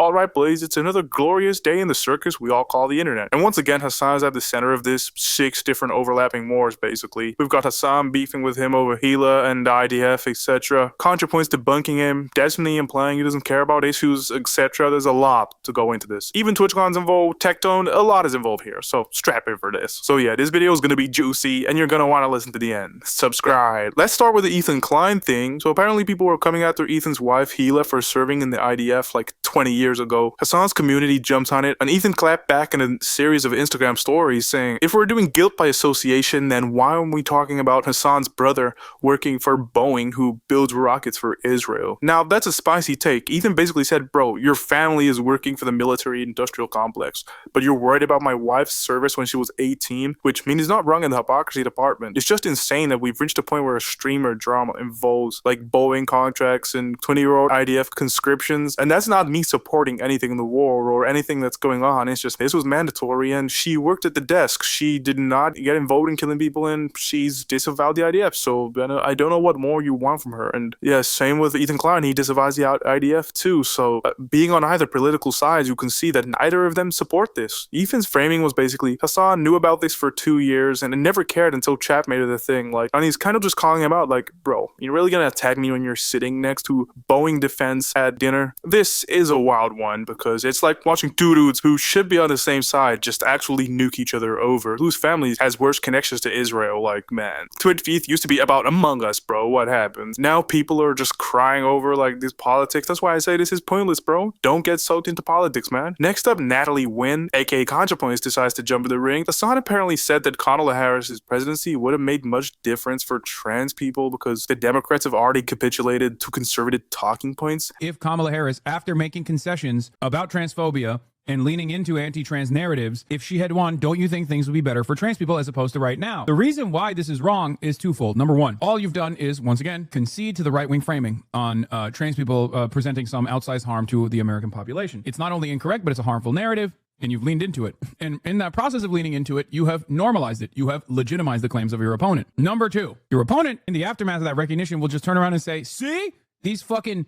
Alright, Blaze, it's another glorious day in the circus we all call the internet. And once again, Hasan is at the center of this 6 different overlapping wars, basically. We've got Hasan beefing with him over hila and IDF, etc. ContraPoints debunking him, Destiny implying he doesn't care about issues, etc. There's a lot to go into this. Even TwitchCon's involved, TechTone, a lot is involved here, so strap in for this. So yeah, this video is gonna be juicy, and you're gonna want to listen to the end. Subscribe. Let's start with the Ethan Klein thing. So apparently people were coming after Ethan's wife hila for serving in the IDF like 20 years ago. Hasan's community jumps on it, and Ethan clapped back in a series of Instagram stories saying, if we're doing guilt by association, then why aren't we talking about Hasan's brother working for Boeing, who builds rockets for Israel? Now, that's a spicy take. Ethan basically said, bro, your family is working for the military-industrial complex, but you're worried about my wife's service when she was 18, which means he's not wrong in the hypocrisy department. It's just insane that we've reached a point where a streamer drama involves like Boeing contracts and 20-year-old IDF conscriptions, and that's not me supporting anything in the war or anything that's going on. It's just this was mandatory, and she worked at the desk. She did not get involved in killing people, and she's disavowed the IDF. So I don't know what more you want from her. And yeah, same with Ethan Klein. He disavows the IDF too. So being on either political sides, you can see that neither of them support this. Ethan's framing was basically Hasan knew about this for 2 years and never cared until chat made it a thing. Like, and he's kind of just calling him out, like, bro, you're really gonna attack me when you're sitting next to Boeing defense at dinner? This is a wild one, because it's like watching two dudes who should be on the same side just actually nuke each other over, whose families has worse connections to Israel. Like, man, Twitch Feeth used to be about Among Us, bro. What happens? Now people are just crying over like this politics. That's why I say this is pointless, bro. Don't get soaked into politics, man. Next up, Natalie Wynn, aka ContraPoints, decides to jump in the ring. Hasan apparently said that Kamala Harris's presidency would have made much difference for trans people because the Democrats have already capitulated to conservative talking points. If Kamala Harris, after making concessions about transphobia and leaning into anti-trans narratives, if she had won, don't you think things would be better for trans people as opposed to right now? The reason why this is wrong is twofold. Number one, all you've done is, once again, concede to the right-wing framing on trans people presenting some outsized harm to the American population. It's not only incorrect, but it's a harmful narrative, and you've leaned into it. And in that process of leaning into it, you have normalized it. You have legitimized the claims of your opponent. Number two, your opponent, in the aftermath of that recognition, will just turn around and say, see, these fucking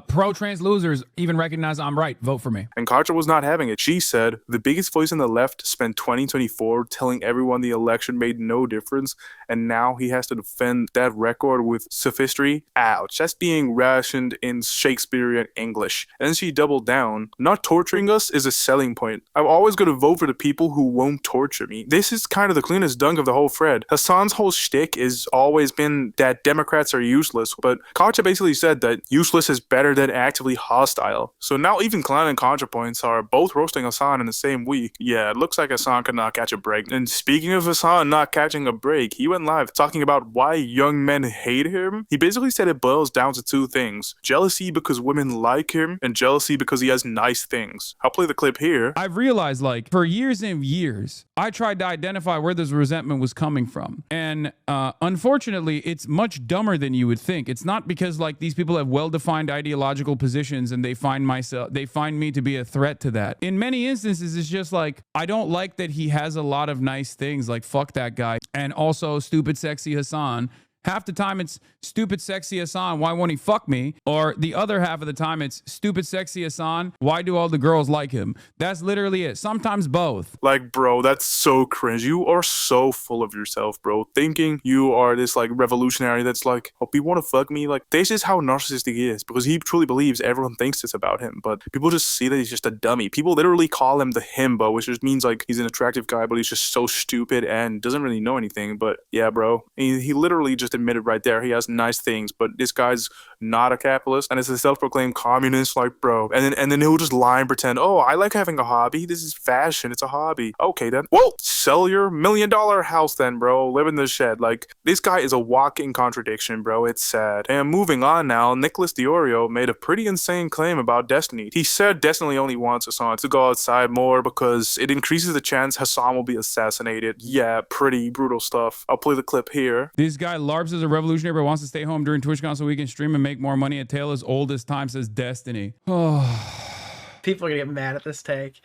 pro-trans losers even recognize I'm right. Vote for me. And Contra was not having it. She said, the biggest voice on the left spent 2024 telling everyone the election made no difference, and now he has to defend that record with sophistry. Ouch. That's being rationed in Shakespearean English. And then she doubled down. Not torturing us is a selling point. I'm always going to vote for the people who won't torture me. This is kind of the cleanest dunk of the whole thread. Hasan's whole shtick has always been that Democrats are useless, but Contra basically said that useless is better than actively hostile. So now even Klein and ContraPoints are both roasting Hasan in the same week. Yeah, it looks like Hasan could not catch a break. And speaking of Hasan not catching a break, he went live talking about why young men hate him. He basically said it boils down to two things: jealousy because women like him, and jealousy because he has nice things. I'll play the clip here. I've realized, like, for years and years, I tried to identify where this resentment was coming from. And unfortunately, it's much dumber than you would think. It's not because, like, these people have well-defined ideological positions and they find me to be a threat to that. In many instances, it's just like, I don't like that he has a lot of nice things, like fuck that guy, and also stupid sexy Hasan. Half the time it's stupid sexy Hasan, why won't he fuck me? Or the other half of the time it's stupid sexy Hasan, why do all the girls like him? That's literally it. Sometimes both. Like, bro, that's so cringe. You are so full of yourself, bro. Thinking you are this like revolutionary that's like, oh, people want to fuck me. Like, this is how narcissistic he is, because he truly believes everyone thinks this about him, but people just see that he's just a dummy. People literally call him the himbo, which just means like he's an attractive guy, but he's just so stupid and doesn't really know anything. But yeah, bro, he literally just admitted right there he has nice things, but this guy's not a capitalist and is a self-proclaimed communist. Like, bro, and then he'll just lie and pretend, oh, I like having a hobby, this is fashion, it's a hobby. Okay then, well, sell your $1 million house then, bro, live in the shed. Like, this guy is a walking contradiction, bro. It's sad. And moving on now, Nicholas Diorio made a pretty insane claim about Destiny. He said Destiny only wants Hasan to go outside more because it increases the chance Hasan will be assassinated. Yeah, pretty brutal stuff. I'll play the clip here. This guy LARPs as a revolutionary but wants to stay home during TwitchCon so we can stream and make more money. A tale as old as time, says Destiny. Oh. People are gonna get mad at this take.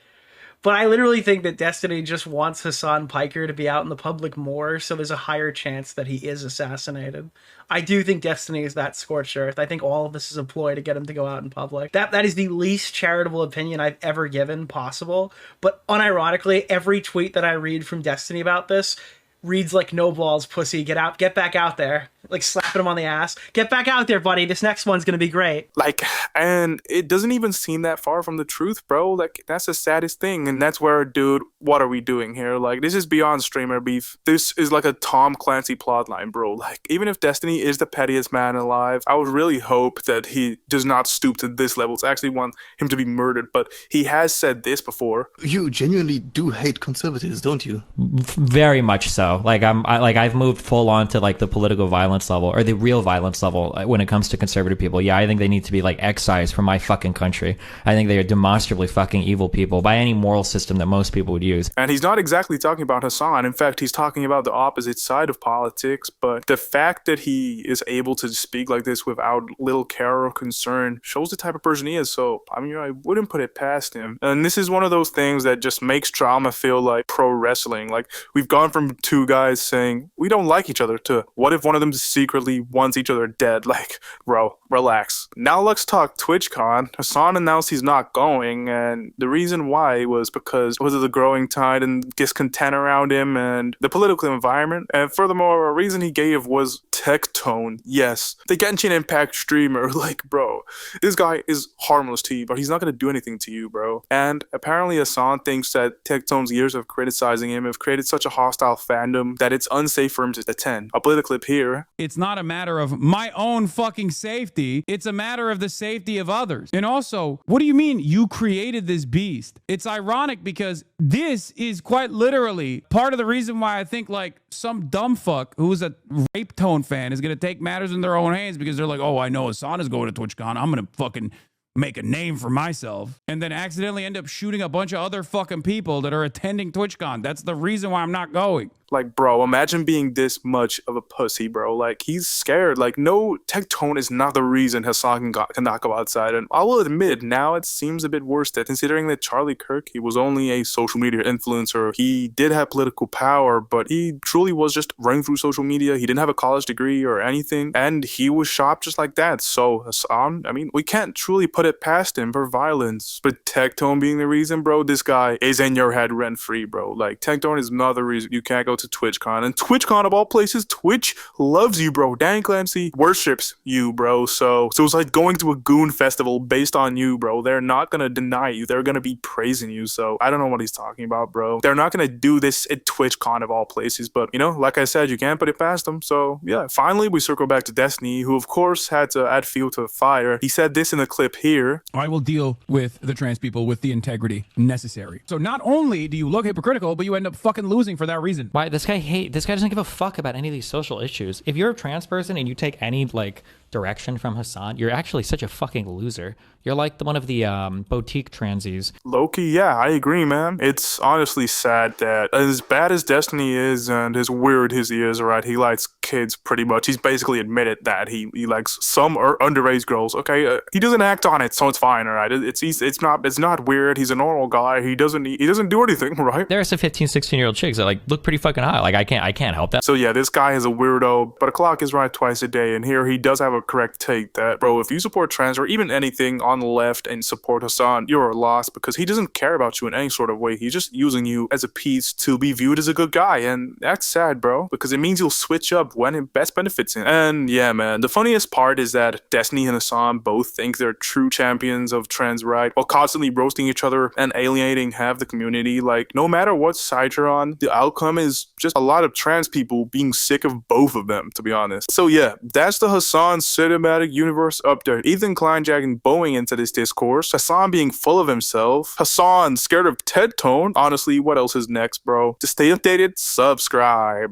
But I literally think that Destiny just wants Hasan Piker to be out in the public more, so there's a higher chance that he is assassinated. I do think Destiny is that scorched earth. I think all of this is a ploy to get him to go out in public. That is the least charitable opinion I've ever given possible. But unironically, every tweet that I read from Destiny about this reads like no balls, pussy. Get back out there. Like slapping him on the ass. Get back out there, buddy. This next one's gonna be great. Like, and it doesn't even seem that far from the truth, bro. Like, that's the saddest thing. And that's where, dude, what are we doing here? Like, this is beyond streamer beef. This is like a Tom Clancy plotline, bro. Like, even if Destiny is the pettiest man alive, I would really hope that he does not stoop to this level. I actually want him to be murdered, but he has said this before. You genuinely do hate conservatives, don't you? Very much so. Like I've moved full on to like the political violence level, or the real violence level, when it comes to conservative people. Yeah, I think they need to be like excised from my fucking country. I think they are demonstrably fucking evil people by any moral system that most people would use. And he's not exactly talking about Hasan. In fact, he's talking about the opposite side of politics. But the fact that he is able to speak like this without little care or concern shows the type of person he is. So, I mean, I wouldn't put it past him. And this is one of those things that just makes drama feel like pro wrestling. Like, we've gone from two guys saying, we don't like each other, to what if one of them secretly wants each other dead? Like, bro, relax. Now let's talk TwitchCon. Hasan announced he's not going, and the reason why was because of the growing tide and discontent around him and the political environment. And furthermore, a reason he gave was Tectone. Yes, the Genshin Impact streamer. Like, bro, this guy is harmless to you, but he's not gonna do anything to you, bro. And apparently Hasan thinks that Tectone's years of criticizing him have created such a hostile fandom that it's unsafe for him to attend. I'll play the clip here. It's not a matter of my own fucking safety. It's a matter of the safety of others. And also, what do you mean you created this beast? It's ironic because this is quite literally part of the reason why I think like some dumb fuck who's a rape tone fan is going to take matters in their own hands because they're like, oh, I know Hasan is going to TwitchCon. I'm going to fucking make a name for myself, and then accidentally end up shooting a bunch of other fucking people that are attending TwitchCon. That's the reason why I'm not going. Like, bro, imagine being this much of a pussy, bro. Like, he's scared. Like, no, Tectone is not the reason Hasan cannot go outside. And I will admit, now it seems a bit worse that considering that Charlie Kirk, he was only a social media influencer. He did have political power, but he truly was just running through social media. He didn't have a college degree or anything, and he was shot just like that. So, Hasan, I mean, we can't truly put it past him for violence. But Tectone being the reason, bro, this guy is in your head rent-free, bro. Like, Tectone is not the reason you can't go to TwitchCon. And TwitchCon, of all places, Twitch loves you, bro. Dan Clancy worships you, bro. So it's like going to a goon festival based on you, bro. They're not gonna deny you. They're gonna be praising you. So I don't know what he's talking about, bro. They're not gonna do this at TwitchCon, of all places. But, you know, like I said, you can't put it past them. So yeah, finally we circle back to Destiny, who of course had to add fuel to the fire. He said this in the clip here. I will deal with the trans people with the integrity necessary. So not only do you look hypocritical, but you end up fucking losing for that reason. Why this guy doesn't give a fuck about any of these social issues. If you're a trans person and you take any like direction from Hasan, you're actually such a fucking loser. You're like one of the boutique transies. Low-key, yeah, I agree, man. It's honestly sad that as bad as Destiny is and as weird as he is, right, he likes kids pretty much. He's basically admitted that he likes some underage girls. Okay, he doesn't act on it, so it's fine, all right. It's not weird. He's a normal guy. He doesn't do anything, right? There are some 15, 16-year-old chicks that like look pretty fucking hot. Like I can't help that. So yeah, this guy is a weirdo, but a clock is right twice a day, and here he does have a correct take that, bro, if you support trans or even anything on the left and support Hasan, you're lost because he doesn't care about you in any sort of way. He's just using you as a piece to be viewed as a good guy, and that's sad, bro, because it means you'll switch up when it best benefits him. And yeah, man, the funniest part is that Destiny and Hasan both think they're true champions of trans right while constantly roasting each other and alienating half the community. Like, no matter what side you're on, the outcome is just a lot of trans people being sick of both of them, to be honest. So yeah, that's the Hasan cinematic universe update. Ethan Klein and Boeing into this discourse, Hasan being full of himself, Hasan scared of Tectone. Honestly, what else is next, bro? To stay updated, subscribe.